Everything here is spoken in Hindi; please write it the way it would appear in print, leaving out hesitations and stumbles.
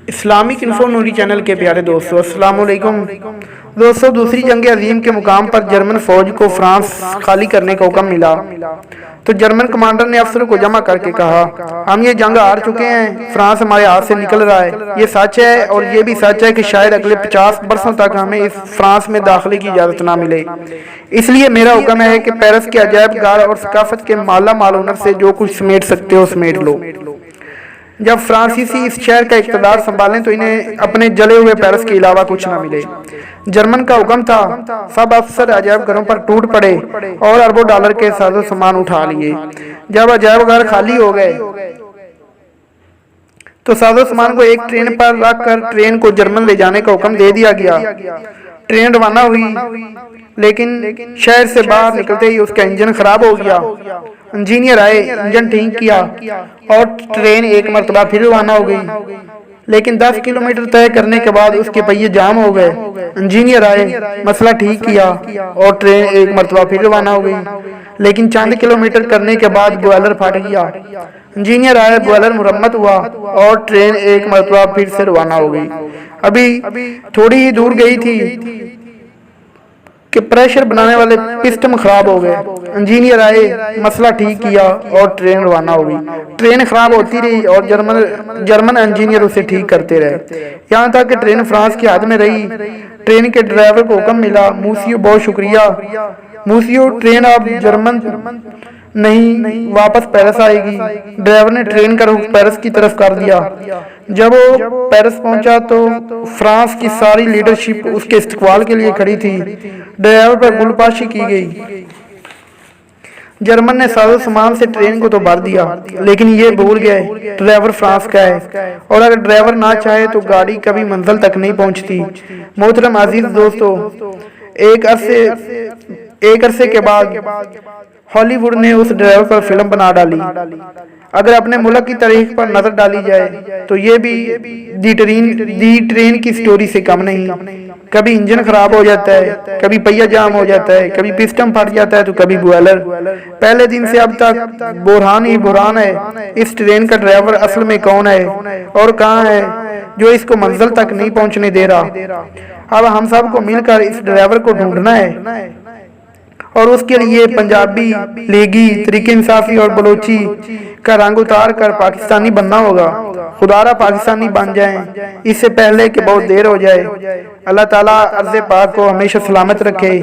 इस्लामिक इन्फो नूरी चैनल के प्यारे दोस्तों, अस्सलाम वालेकुम। दोस्तों, दूसरी जंग अजीम के मुकाम पर जर्मन फौज को फ्रांस खाली करने का हुक्म मिला तो जर्मन कमांडर ने अफसरों को जमा करके कहा, हम ये जंग हार चुके हैं, फ्रांस हमारे हाथ से निकल रहा है। ये सच है और ये भी सच है कि शायद अगले 50 बरसों तक हमें इस फ्रांस में दाखिले की इजाज़त ना मिले। इसलिए मेरा हुक्म है कि पेरिस के अजायब घर और सकाफत के माला माल हुनर से जो कुछ समेट सकते हो समेट लो। जब फ्रांसीसी इस शहर का इक़्तिदार संभालें तो इन्हें अपने जले हुए पेरिस के अलावा कुछ न मिले। जर्मन का हुक्म था, सब अफसर अजायब घरों पर टूट पड़े और अरबों डॉलर के साजो सामान उठा लिए। जब अजायब घर खाली हो गए तो साजो सामान को एक ट्रेन पर रखकर ट्रेन को जर्मन ले जाने का हुक्म दे दिया गया। ट्रेन रवाना हुई, लेकिन शहर से बाहर निकलते ही उसका इंजन खराब हो गया। इंजीनियर आए, इंजन ठीक किया और ट्रेन एक मरतबा फिर रवाना हो गई। लेकिन 10 किलोमीटर तय करने के बाद उसके पहिए जाम हो गए। इंजीनियर आए, मसला ठीक किया और ट्रेन एक मरतबा फिर रवाना हो गई। लेकिन चंद किलोमीटर करने के बाद बॉयलर फट गया। इंजीनियर आए, बॉयलर मुरम्मत हुआ और ट्रेन एक मरतबा फिर से रवाना हो गई। अभी थोड़ी ही दूर गई थी कि प्रेशर बनाने वाले पिस्टन खराब हो गए। इंजीनियर आए, मसला ठीक किया और ट्रेन रवाना हो गई। ट्रेन खराब होती रही और जर्मन इंजीनियर उसे ठीक करते रहे, यहाँ तक कि ट्रेन फ्रांस के हाथ में रही। ट्रेन के ड्राइवर को हुक्म मिला, मूसियो बहुत शुक्रिया, मूसियो ट्रेन अब जर्मन नहीं वापस पेरिस आएगी। ड्राइवर ने ट्रेन का रुख पेरिस की तरफ कर दिया। जब वो पेरिस पहुंचा तो फ्रांस की सारी लीडरशिप उसके इस्तकबाल के लिए खड़ी थी। ड्राइवर पर गुलपाशी की गई। जर्मन ने साजो सामान से ट्रेन को तो भर दिया, लेकिन ये भूल गए ड्राइवर फ्रांस का है और अगर ड्राइवर ना चाहे तो गाड़ी कभी मंजिल तक नहीं पहुंचती। मोहतरम अजीज दोस्तों, एक अरसे के बाद हॉलीवुड ने उस ड्राइवर पर फिल्म बना डाली। अगर अपने मुल्क की तारीख पर नजर डाली जाए तो ये भी दी ट्रेन की स्टोरी से कम नहीं। कभी इंजन खराब हो जाता है, कभी पहिया जाम हो जाता है, कभी पिस्टन फट जाता है तो कभी बॉयलर। पहले दिन से अब तक बुरहान ही बुरहान है। इस ट्रेन का ड्राइवर असल में कौन है और कहाँ है जो इसको मंजिल तक नहीं पहुंचने दे रहा। अब हम सबको मिलकर इस ड्राइवर को ढूंढना है और उसके लिए पंजाबी, लीगी, तरीके इंसाफी और बलोची का रंग उतार कर पाकिस्तानी बनना होगा। खुदारा पाकिस्तानी बन जाएं इससे पहले कि बहुत देर हो जाए। अल्लाह ताला अर्ज़ पाक को हमेशा सलामत रखे।